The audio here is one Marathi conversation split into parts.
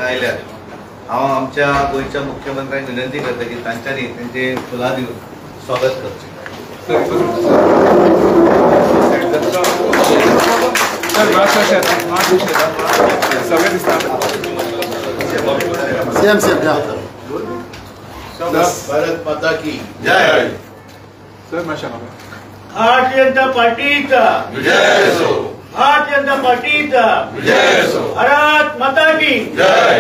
आयल्यात हांव आमच्या गोयच्या मुख्यमंत्र्यांक विनंती करता की तांच्यांनी तेंचे फुलां दिवन स्वागत करचें. भारत माता की जय. भारतीय जनता पार्टीचा विजय असो. भारतीय जनता पार्टीचा विजय असो. भारत माता की जय.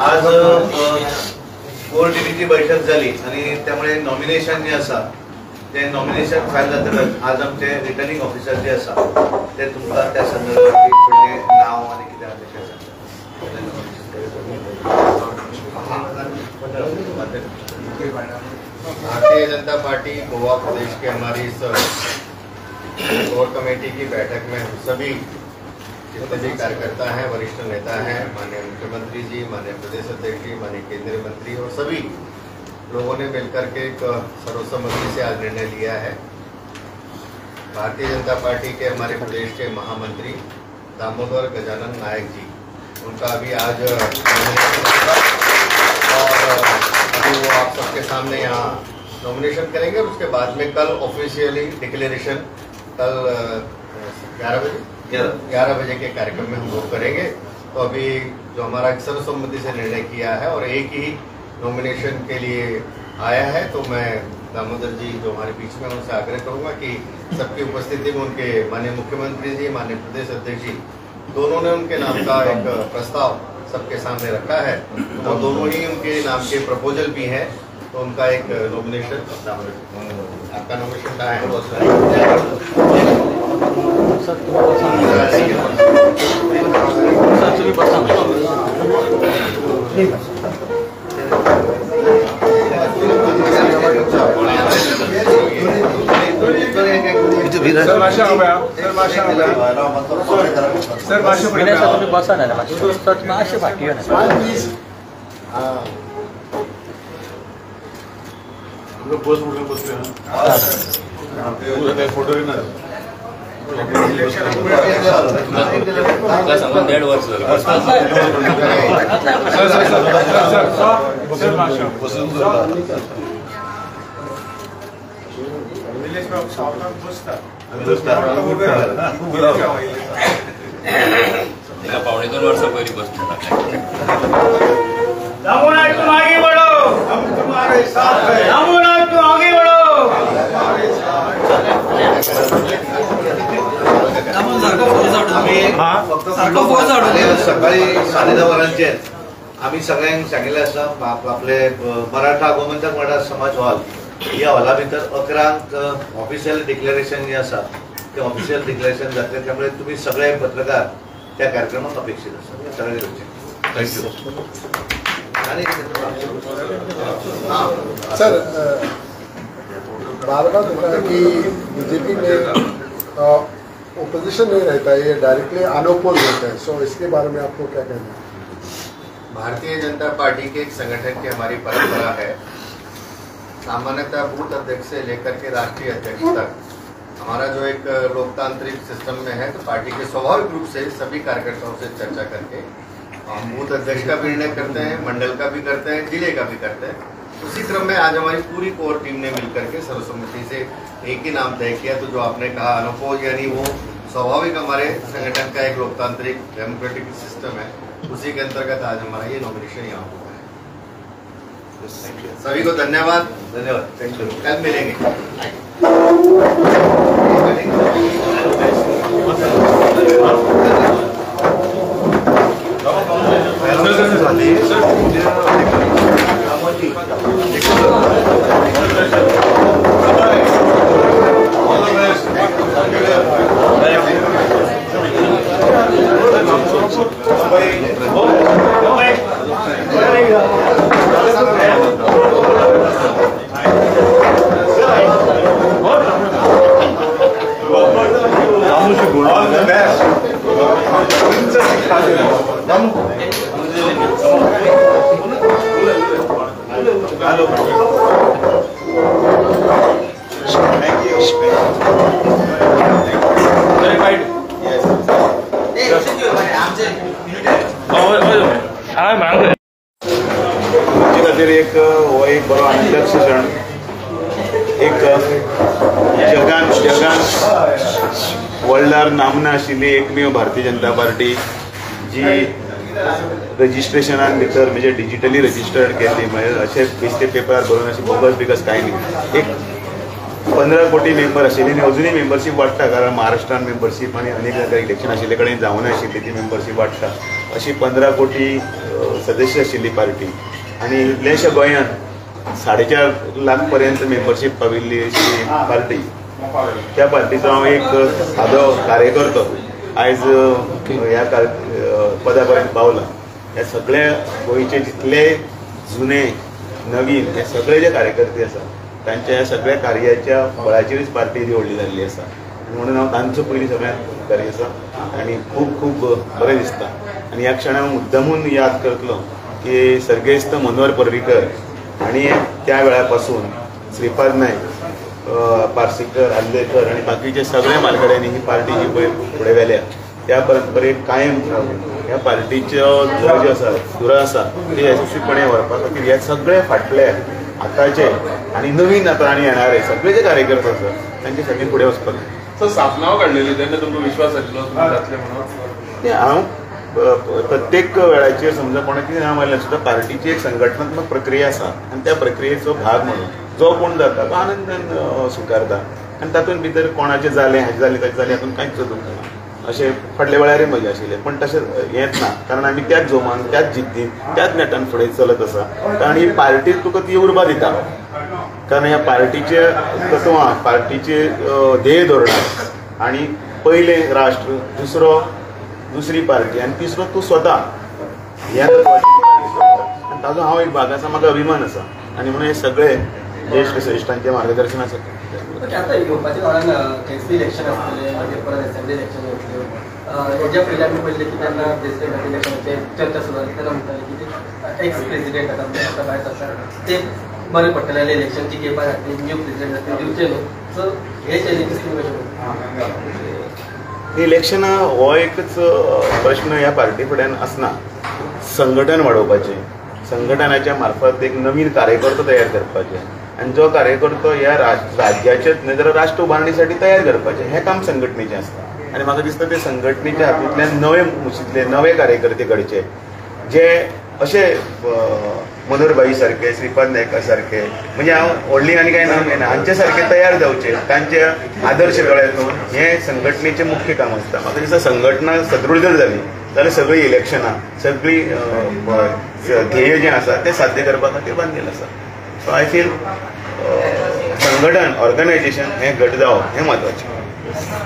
आज कोर टीव्हीची बैठक झाली आणि त्यामुळे नॉमिनेशन जे आसा ते नॉमिनेशन फायल जातकच आज आमचे रिटर्निंग ऑफिसर जे आसा ते तुमकां त्या संदर्भात थोडे नांव आनी कितें आसा तें भारतीय जनता पार्टी गोवा प्रदेश के हमारी इस कोर कमेटी की बैठक में सभी जितने भी कार्यकर्ता हैं, वरिष्ठ नेता हैं, माननीय मुख्यमंत्री जी, माननीय प्रदेश अध्यक्ष जी, माननीय केंद्रीय मंत्री और सभी लोगों ने मिलकर के एक सर्वसम्मति से आज निर्णय लिया है. भारतीय जनता पार्टी के हमारे प्रदेश के महामंत्री दामोदर गजानन नायक जी, उनका अभी आज और अभी वो आप सबके सामने यहाँ नॉमिनेशन करेंगे और उसके बाद में कल ऑफिशियली डिक्लेरेशन कल 11 बजे के कार्यक्रम में हम लोग करेंगे. तो अभी जो हमारा सर्वसम्मति से निर्णय किया है और एक ही नॉमिनेशन के लिए आया है, तो मैं दामोदर जी जो हमारे बीच में उनसे आग्रह करूंगा कि सबकी उपस्थिति में उनके माननीय मुख्यमंत्री जी, माननीय प्रदेश अध्यक्ष जी, दोनों ने उनके नाम का एक प्रस्ताव सबके सामने रखा है और दोनों ही उनके नाम के प्रपोजल भी हैं. तो उनका एक नॉमिनेशन आपका नॉमिनेशन का है. फोटो पावणे 2 वर्ष पहिली बसतो. दामोदर तुम आगे बढ़ो, हम तुम्हारे साथ हैं. दामोदर तुम आगे बढ़ो. सकाळी 10:30 वरांचेर आम्ही सगळ्यांक सांगिल्लें आसा आपले मराठा गोमंतक मराठा समाज हॉल ह्या हॉला भितर 11 ऑफिशियल डिक्लेरेशन जे आसा ते ऑफिशियल डिक्लेरेशन जातले. त्यामुळे तुम्ही सगळे पत्रकार त्या कार्यक्रमात अपेक्षित आसा. सगळे थँक्यू. सर, बार बार होता है कि बीजेपी में ओपोजिशन नहीं रहता है, ये डायरेक्टली अनोपोज होता है. सो इसके बारे में आपको क्या कहना है? भारतीय जनता पार्टी के एक संगठन की हमारी परंपरा है. सामान्यतः बूथ अध्यक्ष से लेकर के राष्ट्रीय अध्यक्ष तक हमारा जो एक लोकतांत्रिक सिस्टम में है, तो पार्टी के स्वाभाविक रूप से सभी कार्यकर्ताओं से चर्चा करके हम बूथ अध्यक्ष का भी निर्णय करते हैं, मंडल का भी करते हैं, जिले का भी करते हैं. उसी क्रम में आज हमारी पूरी कोर टीम ने मिलकर के सर्वसम्मति से एक ही नाम तय किया. तो जो आपने कहा अनोपोज, यानी वो स्वाभाविक हमारे संगठन का एक लोकतांत्रिक डेमोक्रेटिक सिस्टम है, उसी के अंतर्गत आज हमारा ये नॉमिनेशन यहाँ हुआ है. सभी को धन्यवाद. Thank you. कल मिलेंगे. Thank you. हो एक बरो आनंदाचो क्षण. एक जगान वर्ल्डार नामना आशिल्ली एकमेव भारतीय जनता पार्टी जी रजिस्ट्रेशनान भितर म्हणजे डिजिटली रजिस्टर्ड केल्ली. म्हणजे अशें बेश्टे पेपरार बरोवन अशें बोगस बिगस कांय न्ही. एक 15 कोटी मेंबर आशिल्ली आनी अजुनूय मेंबरशीप वाडटा, कारण महाराष्ट्रान मेंबरशीप आनी अनेक जाग्यार इलेक्शन आशिल्ले कडेन जावून आशिल्ली ती मेंबरशीप वाडटा. अशी 15 कोटी सदस्य आशिल्ली पार्टी आनी इतलेशा गोंयांत 4.5 लाख पर्यंत मेंबरशीप पाविल्ली अशी पार्टी. त्या पार्टीचो हांव एक सादो कार्यकर्तो आयज ह्या पदा पर्यंत पावला. हे सगळे गोंयचे जितले जुने नवीन हे सगळे जे कार्यकर्ते आसा तांच्या ह्या सगळ्या कार्याच्या बळाचेरच पार्टी व्हडली जाल्ली आसा. म्हणून हांव तांचो पयलीं सगळ्यांत उपकारी आसा आनी खूब खूब बरें दिसता. आनी ह्या क्षणाक हांव मुद्दामून याद करतलो की सर्गेस्त मनोहर पर्रीकर आनी त्या वेळा पासून श्रीपाद नायक, पार्सेकर, आल्लेकर आनी बाकीचे सगळे मालगड्यांनी ही पार्टी जी पळय फुडें व्हेल्या त्या परंपरेक कायम ह्या पार्टीचो जो आसा दुरा आसा ते यशस्वीपणे व्हरपा खातीर हे सगळे फाटले आतांचे आनी नवीन आता आनी येणारे सगळे जे कार्यकर्ते आसात तांचे खातीर फुडें वचपाक जाय. सर स्थापनाव काडलेली तेन्ना तुमकां विश्वास आशिल्लो जातलें म्हणून? ते हांव प्रत्येक वेळाचेर समजा कोणाक कितें हांव मारलें सुद्दां पार्टीची एक संघटनात्मक प्रक्रिया आसा आनी त्या प्रक्रियेचो भाग म्हणून जो कोण जाता तो आनंदान स्विकारता. आनी तातूंत भितर कोणाचें जालें हाचें जालें ताचें जालें हातूंत कांयच दुख ना. अशें फाटल्या वेळारय मजा आशिल्लें पण तशें हेंच ना, कारण आमी त्याच जोमान त्याच जिद्दीन त्याच नेटान फुडें चलत आसा. कारण ही पार्टी तुका ती उर्बा दिता, कारण ह्या पार्टीचे तत्वां पार्टीचे ध्येय धोरणां आनी पयलें राष्ट्र, दुसरी पार्टी आनी तिसरो तूं स्वता ह्या आनी ताजो हांव एक भाग आसा. म्हाका अभिमान आसा आनी म्हणून हे सगळे ज्येश्ठ श्रेश्ठांचे मार्गदर्शन आसा. आता येवपाच्या काळात एसपी इलेक्शन आसतलें, मागीर परत असेंब्ली इलेक्शन जातलें. हेज्या पयलीं आमी पळयलें की तेन्ना प्रेसिडेंट इलेक्शनाचे चर्चा सुरू जाली तेन्ना म्हणटाले की ते एक्स प्रेसिडेंट आतां भायर आसा ते बरें पडटलें इलेक्शनची गेपा खातीर न्यू प्रेसिडेंट जातले दिवचे न्हू. सो हे चॅलेंजीस तुमी कशें इलेक्शनां हो एकच प्रश्न ह्या पार्टी फुड्यान आसना. संघटन वाडोवपाचें, संघटनाच्या मार्फत एक नवीन कार्यकर्तो तयार करपाचे आनी जो कार्यकर्तो ह्या राज्याचे नाजाल्यार राष्ट्र उभारणीसाठी तयार करपाचें हें काम संघटनेचें आसता. आनी म्हाका दिसता ते संघटनेच्या हातूंतल्यान नवे मुशीतले नवे कार्यकर्ते घडचे जे अशे मनोहरभाई सारखे, श्रीपाद नायका सारखे, म्हणजे हांव व्हडली आनी कांय नांव घेयना, हांचे सारखे तयार जावचे, तांचे आदर्श गळ्यांतून हें संघटनेचें मुख्य काम आसता. म्हाका दिसता संघटना सदृढ जर जाली जाल्यार सगळीं इलेक्शनां सगळीं ध्येय जें आसा तें साध्य करपा खातीर बांदिल्लें आसा. सो आय फील संघटन ऑर्गनायजेशन हें घट जावप हें म्हत्वाचें.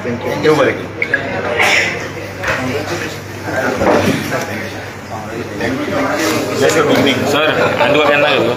थँक्यू. बरें सर, आनी तुका केन्ना घेतलो?